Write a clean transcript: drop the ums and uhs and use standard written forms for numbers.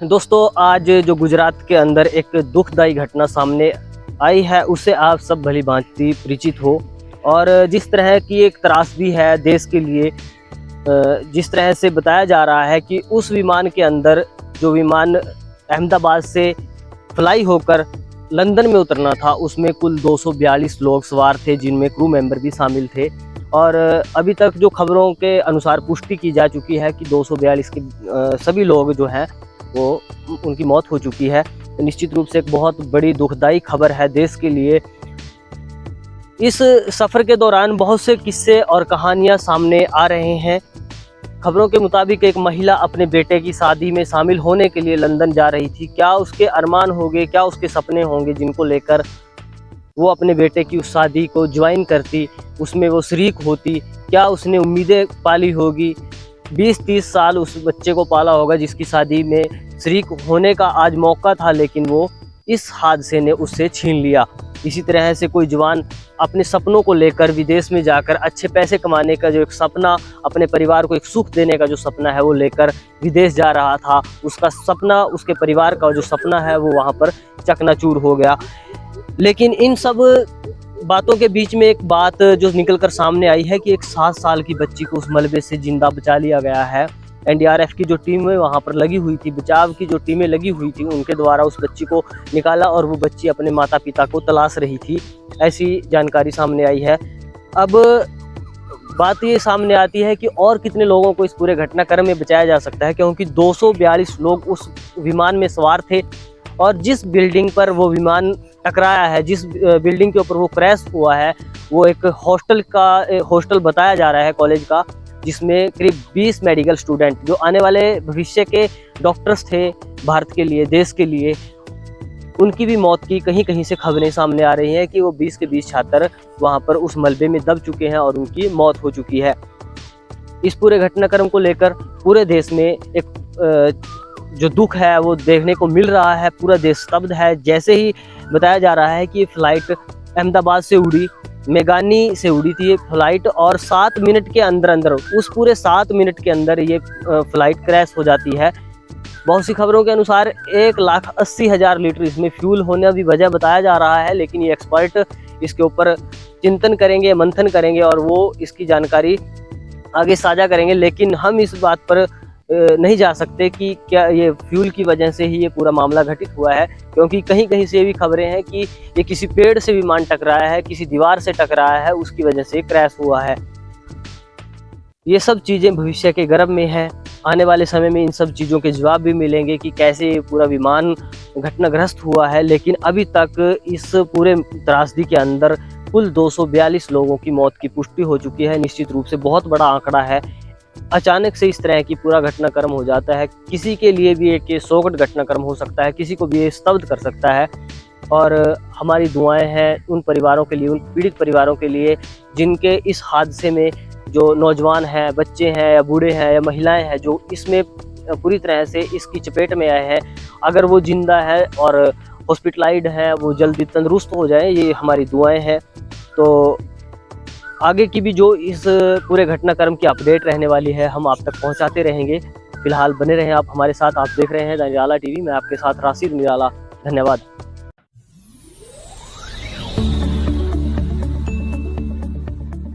दोस्तों, आज जो गुजरात के अंदर एक दुखदाई घटना सामने आई है उससे आप सब भली भांति परिचित हो। और जिस तरह की एक त्रासदी है देश के लिए, जिस तरह से बताया जा रहा है कि उस विमान के अंदर, जो विमान अहमदाबाद से फ्लाई होकर लंदन में उतरना था, उसमें कुल 242 लोग सवार थे, जिनमें क्रू मेंबर भी शामिल थे। और अभी तक जो खबरों के अनुसार पुष्टि की जा चुकी है कि 242 के सभी लोग जो हैं वो उनकी मौत हो चुकी है। निश्चित रूप से एक बहुत बड़ी दुखदाई खबर है देश के लिए। इस सफ़र के दौरान बहुत से किस्से और कहानियां सामने आ रहे हैं। खबरों के मुताबिक एक महिला अपने बेटे की शादी में शामिल होने के लिए लंदन जा रही थी। क्या उसके अरमान होंगे, क्या उसके सपने होंगे जिनको लेकर वो अपने बेटे की उस शादी को ज्वाइन करती, उसमें वो शरीक होती। क्या उसने उम्मीदें पाली होगी, 20-30 साल उस बच्चे को पाला होगा जिसकी शादी में शरीक होने का आज मौका था, लेकिन वो इस हादसे ने उससे छीन लिया। इसी तरह से कोई जवान अपने सपनों को लेकर विदेश में जाकर अच्छे पैसे कमाने का जो एक सपना, अपने परिवार को एक सुख देने का जो सपना है वो लेकर विदेश जा रहा था। उसका सपना, उसके परिवार का जो सपना है वो वहाँ पर चकनाचूर हो गया। लेकिन इन सब बातों के बीच में एक बात जो निकल कर सामने आई है कि एक 7 साल की बच्ची को उस मलबे से जिंदा बचा लिया गया है। एनडीआरएफ की जो टीमें वहां पर लगी हुई थी, बचाव की जो टीमें लगी हुई थी, उनके द्वारा उस बच्ची को निकाला और वो बच्ची अपने माता पिता को तलाश रही थी, ऐसी जानकारी सामने आई है। अब बात ये सामने आती है कि और कितने लोगों को इस पूरे घटनाक्रम में बचाया जा सकता है, क्योंकि 242 लोग उस विमान में सवार थे। और जिस बिल्डिंग पर वो विमान टकराया है, जिस बिल्डिंग के ऊपर वो क्रैश हुआ है, वो एक हॉस्टल बताया जा रहा है, कॉलेज का, जिसमें करीब 20 मेडिकल स्टूडेंट जो आने वाले भविष्य के डॉक्टर्स थे भारत के लिए, देश के लिए, उनकी भी मौत की कहीं कहीं से खबरें सामने आ रही हैं कि वो 20 के 20 छात्र वहां पर उस मलबे में दब चुके हैं और उनकी मौत हो चुकी है। इस पूरे घटनाक्रम को लेकर पूरे देश में एक जो दुख है वो देखने को मिल रहा है। पूरा देश स्तब्ध है। जैसे ही बताया जा रहा है कि ये फ्लाइट अहमदाबाद से उड़ी, मेगानी से उड़ी थी ये फ्लाइट, और 7 मिनट के अंदर उस पूरे 7 मिनट के अंदर ये फ्लाइट क्रैश हो जाती है। बहुत सी खबरों के अनुसार 1,80,000 लीटर इसमें फ्यूल होने भी वजह बताया जा रहा है, लेकिन ये एक्सपर्ट इसके ऊपर चिंतन करेंगे, मंथन करेंगे और वो इसकी जानकारी आगे साझा करेंगे। लेकिन हम इस बात पर नहीं जा सकते कि क्या ये फ्यूल की वजह से ही ये पूरा मामला घटित हुआ है, क्योंकि कहीं कहीं से ये भी खबरें हैं कि ये किसी पेड़ से विमान टकराया है, किसी दीवार से टकराया है, उसकी वजह से क्रैश हुआ है। ये सब चीज़ें भविष्य के गर्भ में है। आने वाले समय में इन सब चीज़ों के जवाब भी मिलेंगे कि कैसे ये पूरा विमान घटनाग्रस्त हुआ है। लेकिन अभी तक इस पूरे त्रासदी के अंदर कुल 242 लोगों की मौत की पुष्टि हो चुकी है। निश्चित रूप से बहुत बड़ा आंकड़ा है। अचानक से इस तरह की पूरा घटनाक्रम हो जाता है, किसी के लिए भी एक शोकट घटनाक्रम हो सकता है, किसी को भी ये स्तब्ध कर सकता है। और हमारी दुआएं हैं उन परिवारों के लिए, उन पीड़ित परिवारों के लिए जिनके इस हादसे में जो नौजवान हैं, बच्चे हैं या बूढ़े हैं या महिलाएं हैं, जो इसमें पूरी तरह से इसकी चपेट में आए हैं। अगर वो जिंदा है और हॉस्पिटलाइज्ड हैं, वो जल्दी तंदुरुस्त हो जाए, ये हमारी दुआएं हैं। तो आगे की भी जो इस पूरे घटनाक्रम की अपडेट रहने वाली है, हम आप तक पहुंचाते रहेंगे। फिलहाल बने रहें आप हमारे साथ। आप देख रहे हैं निराला टीवी। मैं आपके साथ राशिद निराला। धन्यवाद।